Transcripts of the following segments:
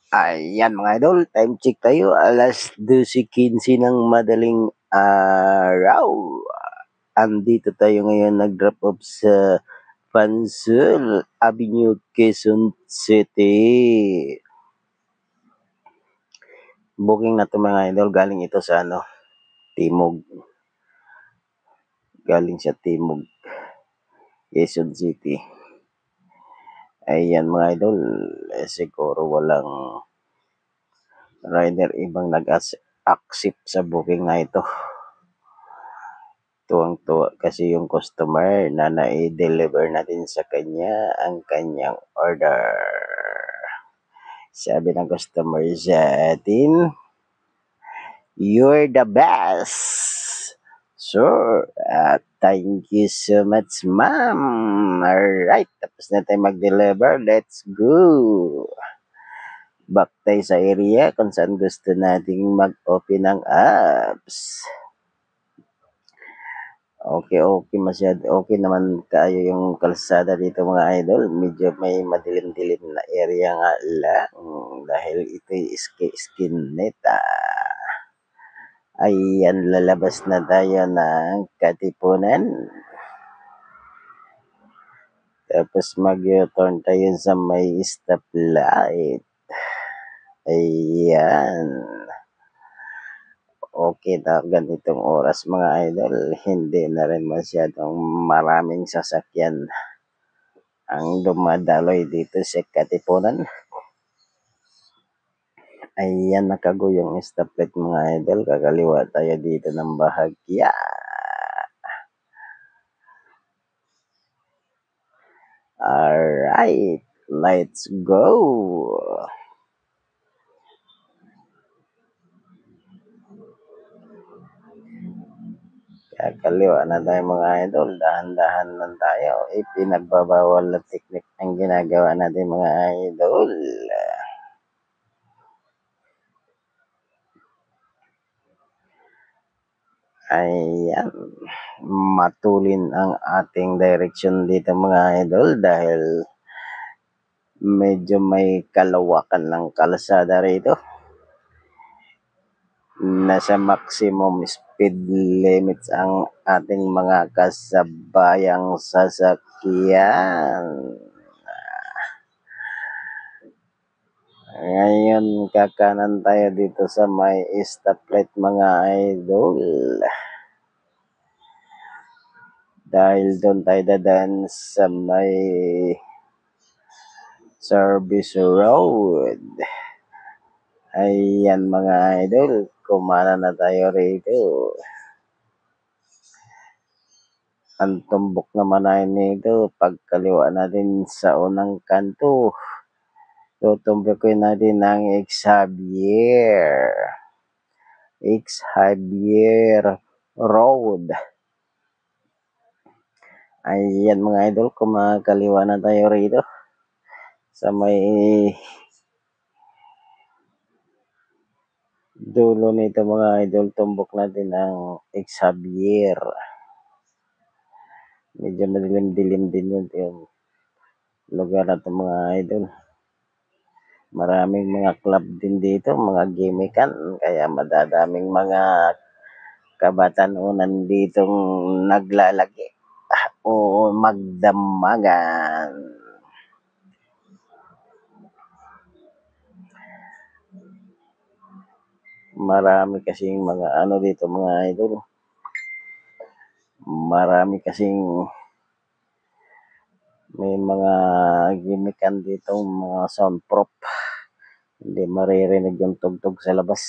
Ayan mga idol, time check tayo, alas 12:15 ng madaling araw. Andito tayo ngayon nag-drop off sa Pansol Avenue, Quezon City. Booking na to mga idol, galing ito sa Timog. Galing sa Timog, Quezon City. Ayan mga idol, siguro walang rider ibang nag-accept sa booking na ito. Tuwang-tuwa kasi yung customer na nai-deliver natin sa kanya ang kanyang order. Sabi ng customer sa atin, "You're the best." Sure. Thank you so much, ma'am. Alright, tapos na tayo mag-deliver. Let's go. Back tayo sa area kung saan gusto nating mag-open ng apps. Okay okay naman kayo yung kalsada dito mga idol. Medyo may madilim-dilim na area nga lang dahil ito'y skineta. Ayan, lalabas na tayo ng Katipunan. Tapos mag-turn tayo sa may stoplight. Ayan. Okay na ganitong oras mga idol, hindi na rin masyadong maraming sasakyan ang dumadaloy dito sa Katipunan. Ayan, nakago yung stoplight mga idol, kakaliwa tayo dito ng bahagya. Alright, let's go. Kakaliwa na tayo mga idol, dahan-dahan lang tayo. Pinagbabawal na teknik ang ginagawa natin mga idol. Ayan, matulin ang ating direction dito mga idol dahil medyo may kalawakan ng kalsada rito. Nasa maximum speed limits ang ating mga kasabayang sasakyan. Ngayon, kakanan tayo dito sa may stoplight mga idol. Dahil doon tayo dadaan sa may service road. Ayan mga idol, kumana na tayo rito. Ang tumbok naman ay nito, pagkaliwa natin sa unang kanto. Tutumbukin natin ng Xavier Road. Ayan mga idol, kumakaliwa na tayo rito sa may dulo nito mga idol, tumbok natin ang Xavier. Medyo madilim-dilim din yung lugar na ito mga idol. Maraming mga club din dito, mga gimikan, kaya madadaming mga kabatanunan ditong naglalagi o magdamagan. Marami kasing mga dito mga idol. Marami kasing may mga gimikan dito, mga soundproof. Hindi maririnig yung tugtog sa labas.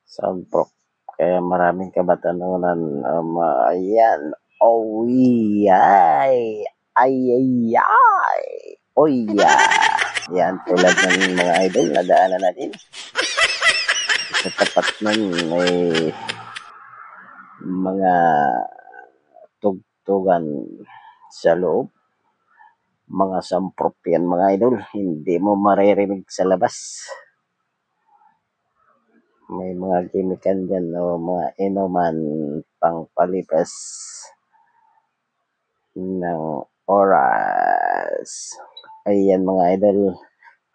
Soundproof. Kaya maraming kabatanunan. Ayan. Oh, yay! Ay, ay, ay! Oh, yeah! Yan, tulad ng mga idol, nadaanan natin. Sa tapat nun, may mga tugtugan sa loob. Mga soundproof yan mga idol. Hindi mo maririnig sa labas. May mga gimikan dyan o mga inuman pang palipas ng oras. Ayan mga idol,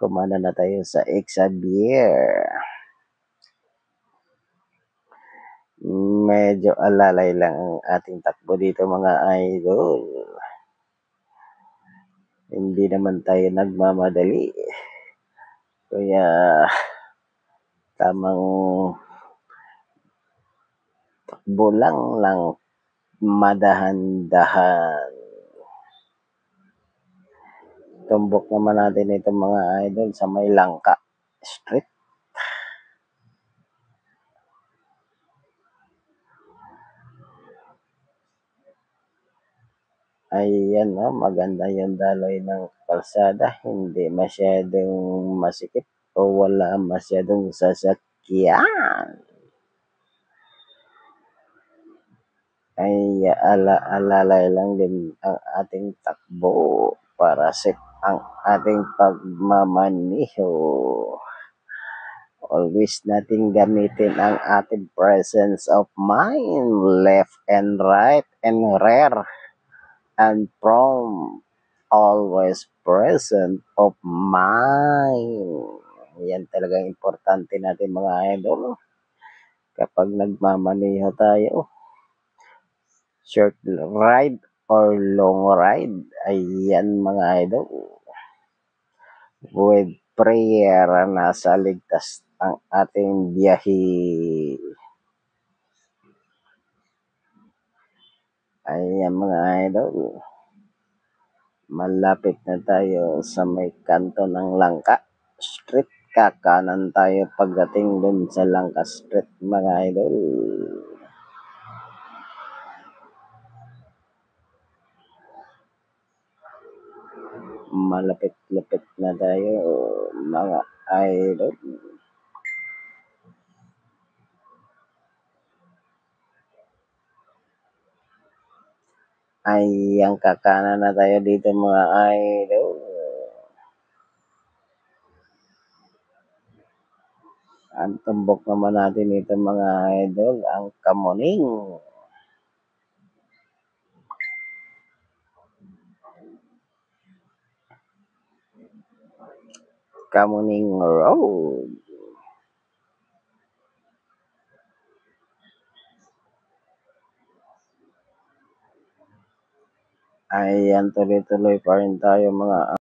Kumana na tayo sa Xavier. Medyo alalay lang ang ating takbo dito mga idol. Hindi naman tayo nagmamadali. Kaya tamang takbo lang madahan-dahan. Tumbok naman natin itong mga idol sa may Langka Street. Ayan, no, maganda yung daloy ng kalsada. Hindi masyadong masikip o wala masyadong sasakyan. Ay alalay lang din ang ating takbo para safe ang ating pagmamaneho. Always nating gamitin ang ating presence of mind, left and right and rear and from, always present of mind. Yan talagang importante natin mga idol. Kapag nagmamaneho tayo, short ride or long ride, ayan mga idol. With prayer, nasa ligtas ang ating biyahe. Ayan mga idol. Malapit na tayo sa may kanto ng Langka Street. Kakanan tayo pagdating dun sa Langka Street mga idol. Malapit-lapit na tayo mga idol. Ayan, kakanan na tayo dito mga idol. Ang tumbok naman natin ito mga idol, ang Kamuning. Kamuning Road. Ayan, tuloy-tuloy pa rin tayo mga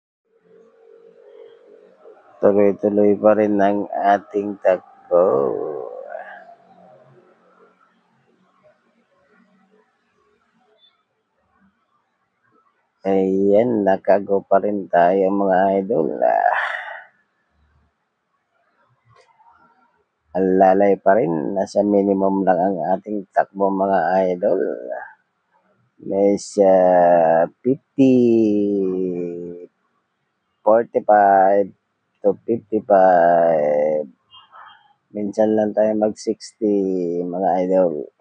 tuloy-tuloy pa rin ang ating takbo. Ayan, nakago pa rin tayo mga idol. Alalay pa rin, nasa minimum lang ang ating takbo mga idol. Nasa 50, 45 to 55. Minsan lang tayo mag 60 mga idol.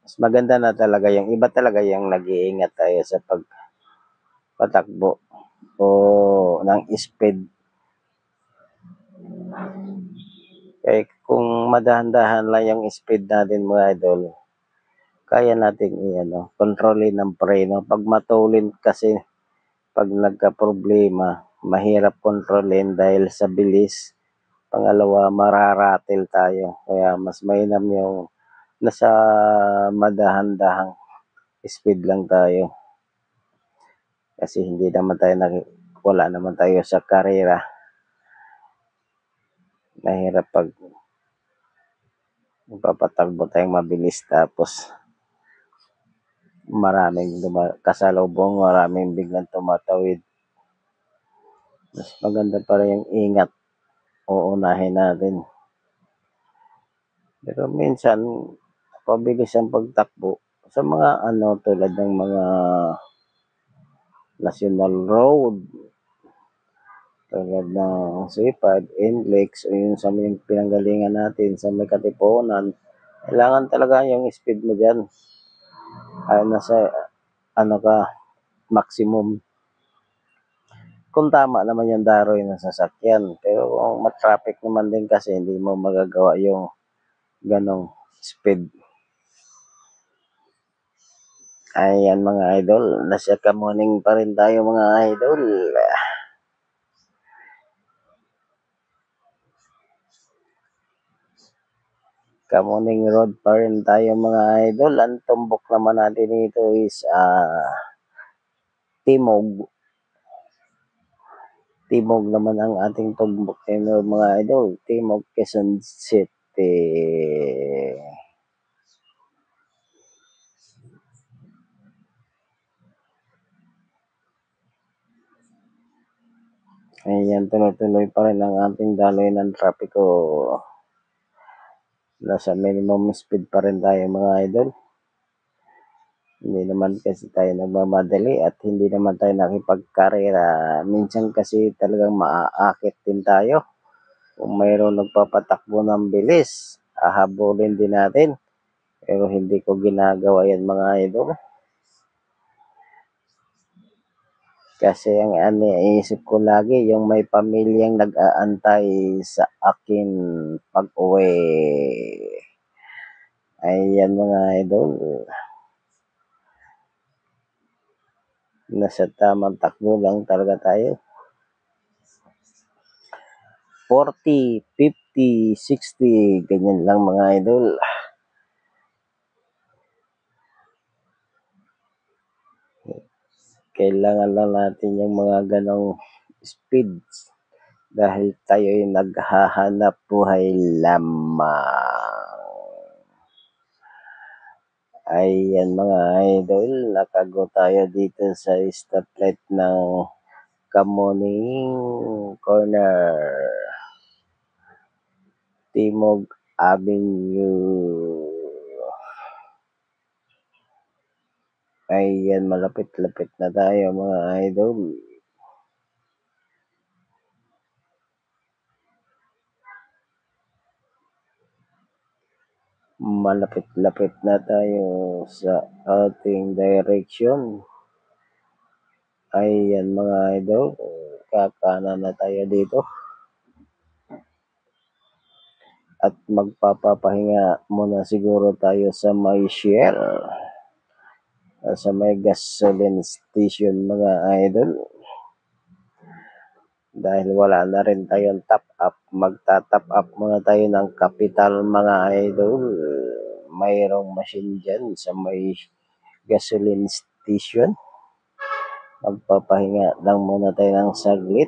Mas maganda na talaga yung iba talaga yung nag-iingat tayo sa pagpatakbo o ng speed. Kaya kung madahan-dahan lang yung speed natin mga idol, kaya natin kontrolin ng preno. Pag matulin kasi, pag nagka-problema, mahirap kontrolin dahil sa bilis. Pangalawa, mararatil tayo. Kaya mas mainam yung nasa madahan-dahang speed lang tayo. Kasi hindi naman tayo wala naman tayo sa karera. Mahirap pag papatakbo tayong mabilis tapos maraming kasalubong, maraming biglang tumatawid. Mas maganda pa rin yung ingat. Uunahin natin. Pero minsan, pabilis ang pagtakbo sa mga tulad ng mga national road, tulad ng C5, NLEX, o yung sa may pinanggalingan natin, sa may Katipunan, kailangan talaga yung speed mo dyan. Ay nasa, maximum. Kung tama naman yung daroy ng sasakyan. Pero kung matraffic naman din kasi, hindi mo magagawa yung ganong speed. Ayan mga idol, nasa Kamuning pa rin tayo mga idol. Kamuning Road pa rin tayo mga idol. Ang tumbok naman natin dito is Timog. Timog naman ang ating tumbok nito mga idol. Timog Quezon City. Ayan, tuloy-tuloy pa rin ang ating daloy ng trapiko. Nasa minimum speed pa rin tayo mga idol. Hindi naman kasi tayo nagmamadali at hindi naman tayo nakipagkarera. Minsan kasi talagang maaakit din tayo. Kung mayroon nagpapatakbo ng bilis, hahabulin din natin. Pero hindi ko ginagawa yan mga idol. Kasi ang iniisip ko lagi, yung may pamilyang nag-aantay sa akin pag-uwi. Ayan mga idol. Nasa tamang takbo lang talaga tayo. 40, 50, 60, ganyan lang mga idol. Kailangan lang natin yung mga ganong speeds dahil tayo ay naghahanap buhay lamang. Ayan mga idol, nakago tayo dito sa stoplight ng Kamuning Corner, Timog Avenue. Ayan, malapit-lapit na tayo mga idol. Malapit-lapit na tayo sa ating direction. Ayan mga idol, kakanan na tayo dito. At magpapapahinga muna siguro tayo sa may Shell. Sa may gasoline station mga idol. Dahil wala na rin tayong top up, magta-top up muna tayo ng Capital mga idol. Mayroong machine dyan sa may gasoline station. Magpapahinga lang muna tayo ng saglit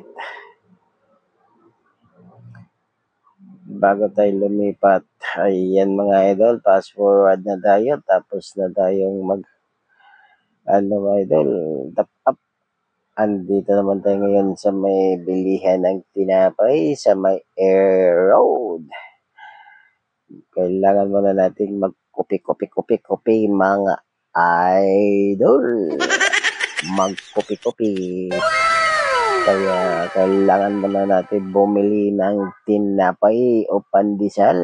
bago tayo lumipat. Ayan mga idol, fast forward na tayo, tapos na tayong idol, top up. Andito naman tayo ngayon sa may bilihan ng tinapay sa may Air Road. Kailangan muna natin magkopi mga idol. Magkopi. Kaya kailangan muna natin bumili ng tinapay o pandesal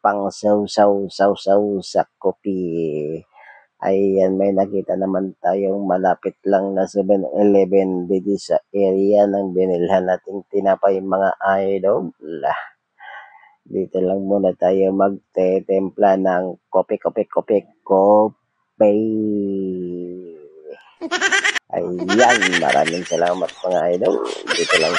pang sausaw sa kopi. Ayan, may nakita naman tayong malapit lang na 7-Eleven dito sa area ng binilhan nating tinapay mga idol. Dito lang muna tayo magtetempla ng kopi. Ayan, maraming salamat mga idol. Dito lang